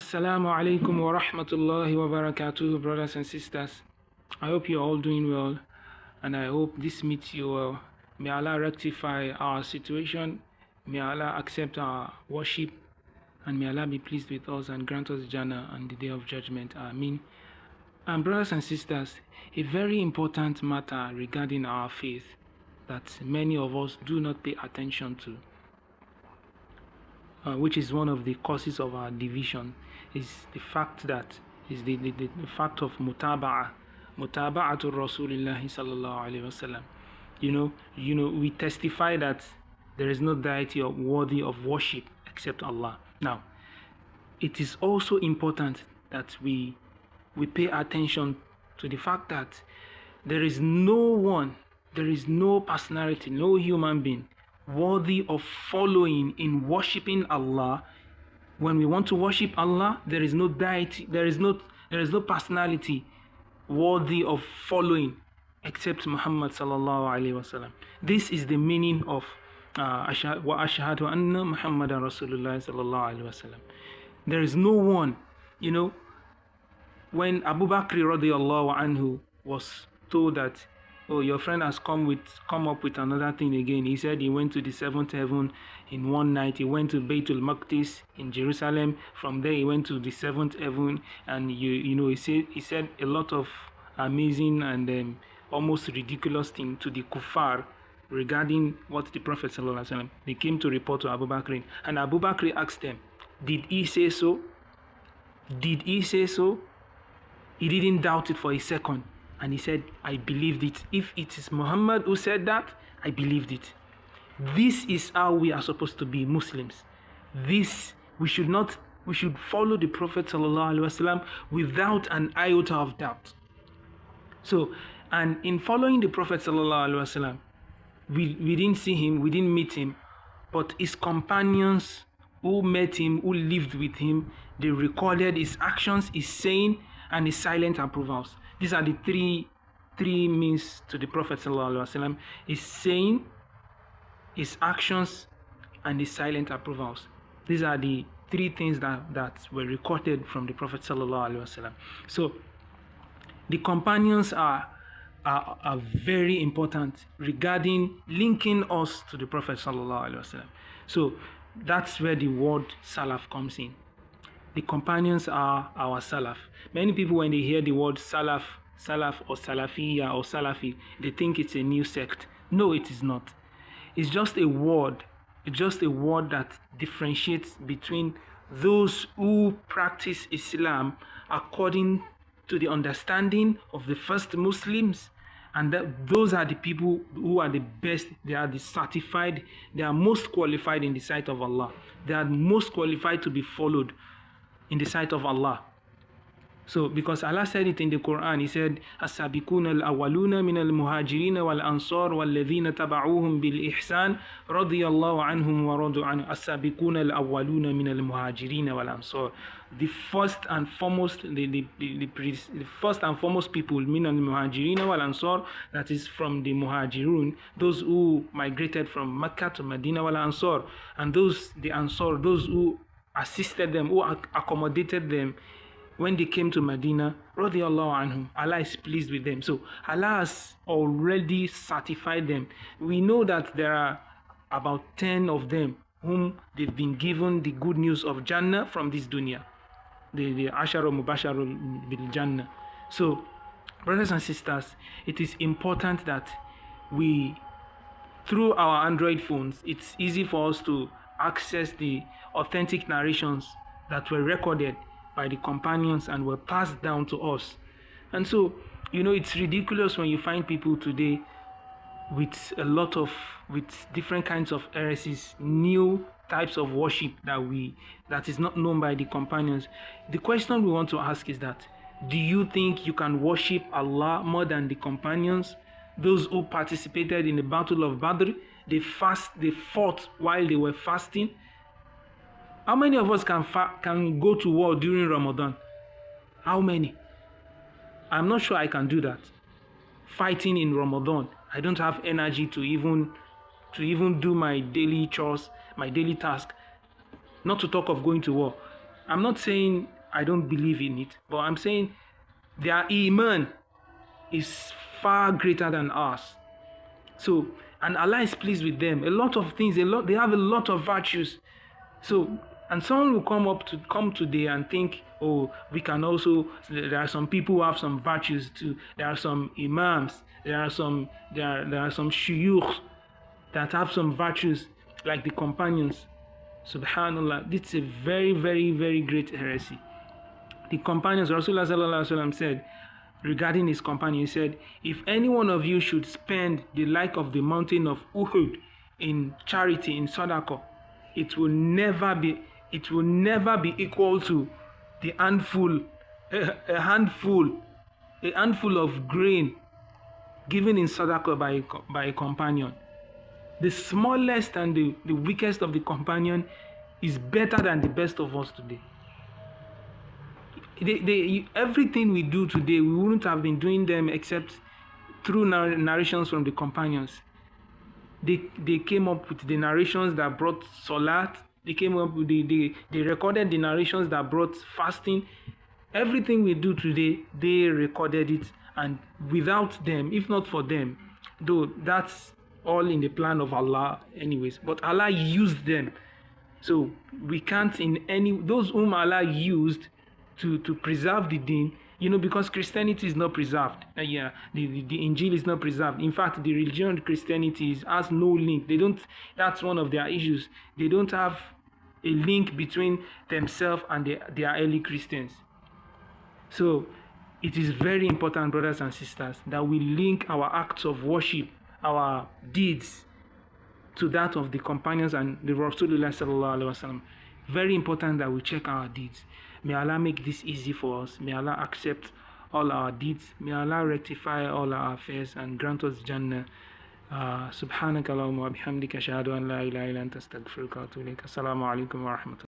Assalamu alaikum wa rahmatullahi wa barakatuh, brothers and sisters. I hope you're all doing well, and I hope this meets you well. May Allah rectify our situation, may Allah accept our worship, and may Allah be pleased with us and grant us Jannah on the day of judgment. Ameen. And brothers and sisters, a very important matter regarding our faith that many of us do not pay attention to, which is one of the causes of our division, is the fact that is the fact of Mutaaba'tu RasooluLlah sallallahu alaihi wasallam. You know, we testify that there is no deity worthy of worship except Allah. Now, it is also important that we pay attention to the fact that there is no personality, no human being worthy of following in worshiping Allah. When we want to worship Allah, there is no deity, there is no personality worthy of following except Muhammad sallallahu alaihi wasallam. This is the meaning of wa ashhadu anna Muhammadan RasooluLlah sallallahu alaihi wasallam. There is no one. When Abu Bakr radiyallahu anhu was told that, oh, your friend has come up with another thing again. He said he went to the seventh heaven in one night. He went to Baitul Maqdis in Jerusalem. From there, he went to the seventh heaven, and he said a lot of amazing and almost ridiculous thing to the kuffar regarding what the Prophet sallallahu alaihi wasallam. They came to report to Abu Bakr, and Abu Bakr asked them, "Did he say so? Did he say so?" He didn't doubt it for a second. And he said, I believed it. If it is Muhammad who said that, I believed it. This is how we are supposed to be Muslims. We should follow the Prophet ﷺ without an iota of doubt. So, and in following the Prophet ﷺ, we didn't see him, we didn't meet him, but his companions who met him, who lived with him, they recorded his actions, his saying, and his silent approvals. These are the three means to the Prophet ﷺ: his saying, his actions, and his silent approvals. These are the three things that were recorded from the Prophet ﷺ. So the companions are very important regarding linking us to the Prophet ﷺ. So that's where the word Salaf comes in. The companions are our Salaf. Many people, when they hear the word Salaf or Salafiyya or Salafi, they think it's a new sect. No, it is not. It's just a word. It's just a word that differentiates between those who practice Islam according to the understanding of the first Muslims, and those are the people who are the best. They are the certified. They are most qualified in the sight of Allah. They are most qualified to be followed in the sight of Allah. So, because Allah said it in the Quran, He said, "As-sabiquna al-awwaluna min al-muhajirin wal-ansar wal-ladhina taba'uhum bil-ihsan radiyallahu anhum wa radu anhu." As-sabiquna al-awwaluna min al-muhajirin wal-ansar. The first and foremost people, min al-muhajirin wal-ansar, that is from the muhajirun, those who migrated from Mecca to Medina, wal-ansar, and the ansar, those who assisted them, who accommodated them when they came to Medina, radiyallahu anhum. Allah is pleased with them. So Allah has already certified them. We know that there are about 10 of them whom they've been given the good news of Jannah from this dunya, the Ashara Mubasharul bil Jannah. So, brothers and sisters, it is important that we, through our Android phones, it's easy for us to access the authentic narrations that were recorded by the companions and were passed down to us. And so, it's ridiculous when you find people today with different kinds of heresies, new types of worship that is not known by the companions. The question we want to ask is that, do you think you can worship Allah more than the companions? Those who participated in the Battle of Badr, they fought while they were fasting. How many of us can go to war during Ramadan? How many? I'm not sure I can do that. Fighting in Ramadan, I don't have energy to even do my daily chores, my daily task. Not to talk of going to war. I'm not saying I don't believe in it. But I'm saying their iman is far greater than ours. So, and Allah is pleased with them. A lot of things, they have a lot of virtues. So, and someone will come today and think, oh, we can also, there are some people who have some virtues too. There are some imams, there are some shuyukh that have some virtues like the companions. Subhanallah, this is a very, very, very great heresy. The companions, Rasulullah sallallahu alaihi wasallam said regarding his companion, he said, if any one of you should spend the like of the mountain of Uhud in charity, in sadaqah, it will never be equal to the handful of grain given in sadaqah by a companion. The smallest and the weakest of the companion is better than the best of us today. Everything we do today, we wouldn't have been doing them except through narrations from the companions. They came up with the narrations that brought salat. They came up with they recorded the narrations that brought fasting. Everything we do today, they recorded it, and without them, if not for them, though that's all in the plan of Allah anyways, but Allah used them. So we can't those whom Allah used to preserve the deen, because Christianity is not preserved. The Injil is not preserved. In fact, the religion of Christianity has no link. That's one of their issues. They don't have a link between themselves and their early Christians. So it is very important, brothers and sisters, that we link our acts of worship, our deeds, to that of the companions and the Rasulullah sallallahu alaihi wasallam. Very important that we check our deeds. May Allah make this easy for us. May Allah accept all our deeds. May Allah rectify all our affairs and grant us Jannah. Subhanaka Allahumma wa bihamdika ashhadu an la ilaha illa anta astaghfiruka wa atubu ilaik. Assalamu alaikum wa rahmatullahi.